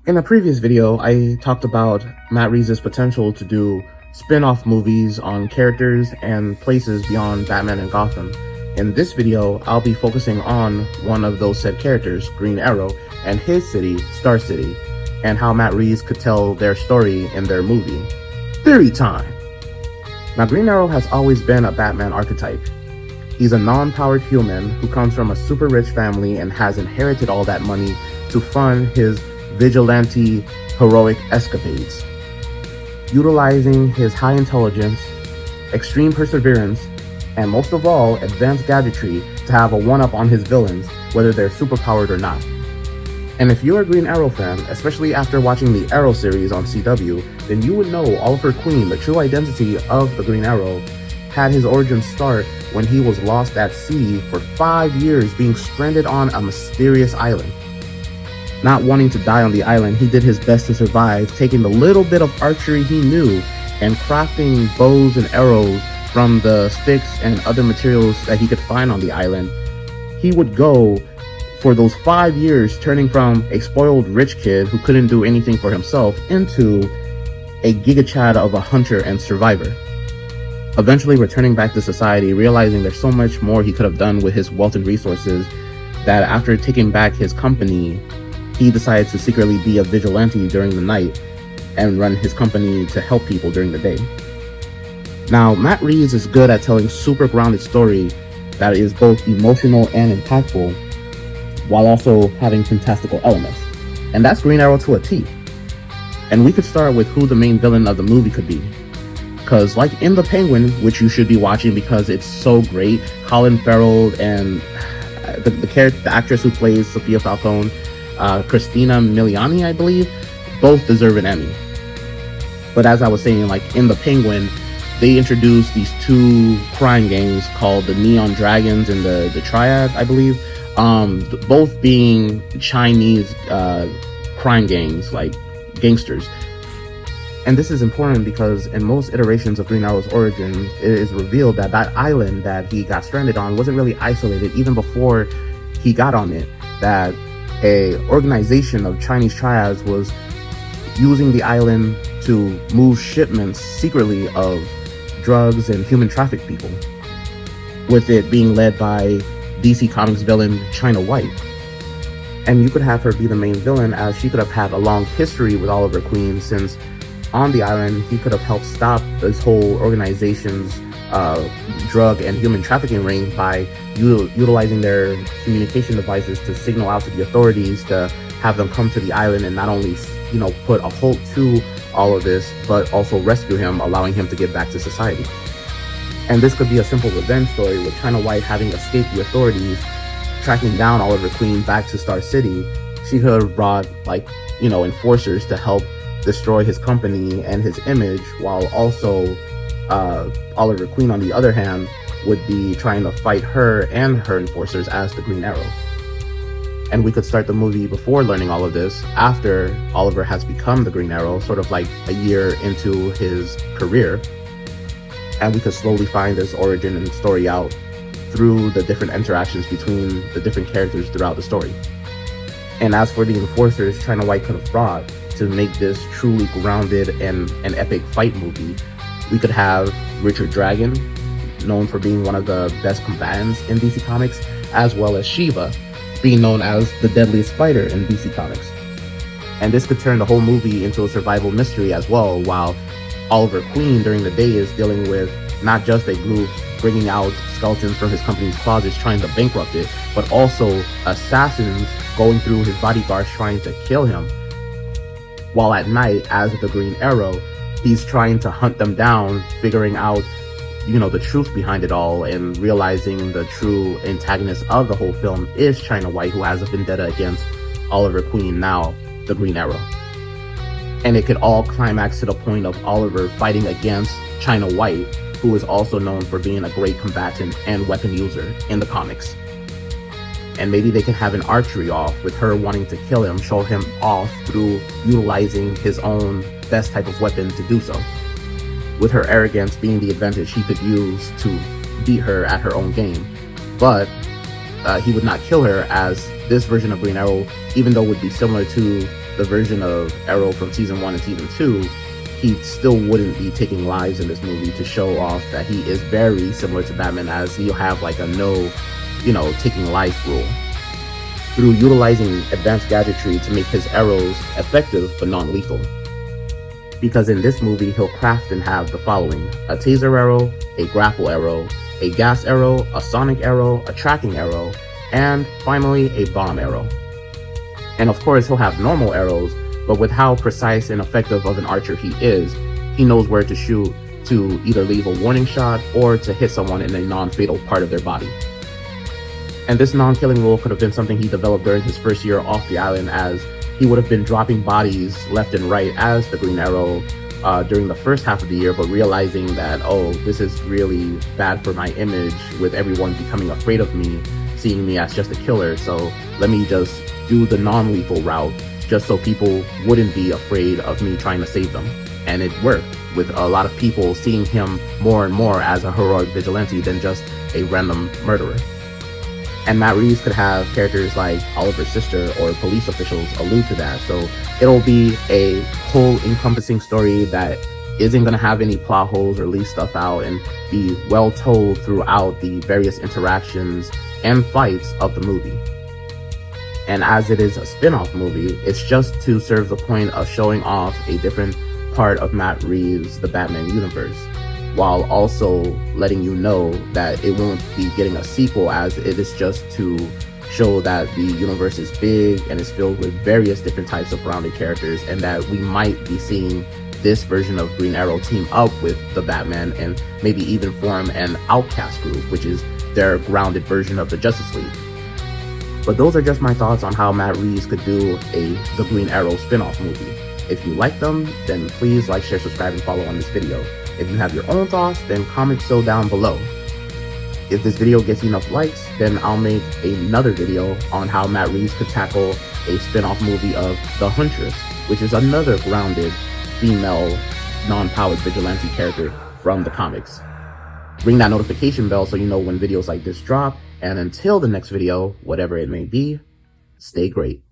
In a previous video, I talked about Matt Reeves' potential to do spin-off movies on characters and places beyond Batman and Gotham. In this video, I'll be focusing on one of those said characters, Green Arrow, and his city, Star City, and how Matt Reeves could tell their story in their movie. Theory time! Now, Green Arrow has always been a Batman archetype. He's a non-powered human who comes from a super rich family and has inherited all that money to fund his vigilante, heroic escapades. Utilizing his high intelligence, extreme perseverance, and most of all, advanced gadgetry to have a one-up on his villains, whether they're superpowered or not. And if you're a Green Arrow fan, especially after watching the Arrow series on CW, then you would know Oliver Queen, the true identity of the Green Arrow, had his origin start when he was lost at sea for 5 years, being stranded on a mysterious island. Not wanting to die on the island, he did his best to survive, taking the little bit of archery he knew and crafting bows and arrows from the sticks and other materials that he could find on the island. He would go for those 5 years, turning from a spoiled rich kid who couldn't do anything for himself into a giga-chad of a hunter and survivor. Eventually returning back to society, realizing there's so much more he could have done with his wealth and resources, that after taking back his company, he decided to secretly be a vigilante during the night and run his company to help people during the day. Now, Matt Reeves is good at telling super grounded story that is both emotional and impactful, while also having fantastical elements. And that's Green Arrow to a T. And we could start with who the main villain of the movie could be. Because like in The Penguin, which you should be watching because it's so great, Colin Farrell and the actress who plays Sophia Falcone, Christina Miliani, I believe, both deserve an Emmy. But as I was saying, like in The Penguin, they introduced these two crime gangs called the Neon Dragons and the Triad, I believe, both being Chinese crime gangs, like gangsters. And this is important because in most iterations of Green Arrow's origin, it is revealed that that island that he got stranded on wasn't really isolated even before he got on it. That a organization of Chinese triads was using the island to move shipments secretly of drugs and human trafficked people, with it being led by DC Comics villain China White. And you could have her be the main villain, as she could have had a long history with Oliver Queen, since on the island he could have helped stop this whole organization's drug and human trafficking ring by utilizing their communication devices to signal out to the authorities to have them come to the island and not only, put a halt to all of this, but also rescue him, allowing him to get back to society. And this could be a simple revenge story, with China White having escaped the authorities, tracking down Oliver Queen back to Star City. She could have brought, enforcers to help destroy his company and his image, while also Oliver Queen, on the other hand, would be trying to fight her and her enforcers as the Green Arrow. And we could start the movie before learning all of this, after Oliver has become the Green Arrow, sort of like a year into his career. And we could slowly find this origin and story out through the different interactions between the different characters throughout the story. And as for the enforcers China White could have brought to make this truly grounded and an epic fight movie, we could have Richard Dragon, known for being one of the best combatants in DC Comics, as well as Shiva, being known as the deadliest fighter in DC Comics. And this could turn the whole movie into a survival mystery as well, while Oliver Queen during the day is dealing with not just a group bringing out skeletons from his company's closets trying to bankrupt it, but also assassins going through his bodyguards trying to kill him. While at night, as the Green Arrow, he's trying to hunt them down, figuring out, the truth behind it all, and realizing the true antagonist of the whole film is China White, who has a vendetta against Oliver Queen, now the Green Arrow. And it could all climax to the point of Oliver fighting against China White, who is also known for being a great combatant and weapon user in the comics. And maybe they can have an archery off, with her wanting to kill him, show him off through utilizing his own best type of weapon to do so, with her arrogance being the advantage he could use to beat her at her own game. But he would not kill her, as this version of Green Arrow, even though it would be similar to the version of Arrow from season 1 and season 2, he still wouldn't be taking lives in this movie to show off that he is very similar to Batman, as he'll have like a no, taking life rule. Through utilizing advanced gadgetry to make his arrows effective but non-lethal. Because in this movie, he'll craft and have the following: a taser arrow, a grapple arrow, a gas arrow, a sonic arrow, a tracking arrow, and finally a bomb arrow. And of course, he'll have normal arrows, but with how precise and effective of an archer he is, he knows where to shoot to either leave a warning shot or to hit someone in a non-fatal part of their body. And this non-killing rule could have been something he developed during his first year off the island, as he would have been dropping bodies left and right as the Green Arrow during the first half of the year, but realizing that, oh, this is really bad for my image with everyone becoming afraid of me, seeing me as just a killer, so let me just do the non-lethal route just so people wouldn't be afraid of me trying to save them. And it worked, with a lot of people seeing him more and more as a heroic vigilante than just a random murderer. And Matt Reeves could have characters like Oliver's sister or police officials allude to that, so it'll be a whole encompassing story that isn't going to have any plot holes or leave stuff out, and be well told throughout the various interactions and fights of the movie. And as it is a spin-off movie, it's just to serve the point of showing off a different part of Matt Reeves' The Batman universe, while also letting you know that it won't be getting a sequel, as it is just to show that the universe is big and is filled with various different types of grounded characters, and that we might be seeing this version of Green Arrow team up with the Batman and maybe even form an outcast group, which is their grounded version of the Justice League. But those are just my thoughts on how Matt Reeves could do the Green Arrow spin-off movie. If you like them, then please like, share, subscribe, and follow on this video. If you have your own thoughts, then comment so down below. If this video gets enough likes, then I'll make another video on how Matt Reeves could tackle a spin-off movie of The Huntress, which is another grounded female non-powered vigilante character from the comics. Ring that notification bell so you know when videos like this drop, and until the next video, whatever it may be, stay great.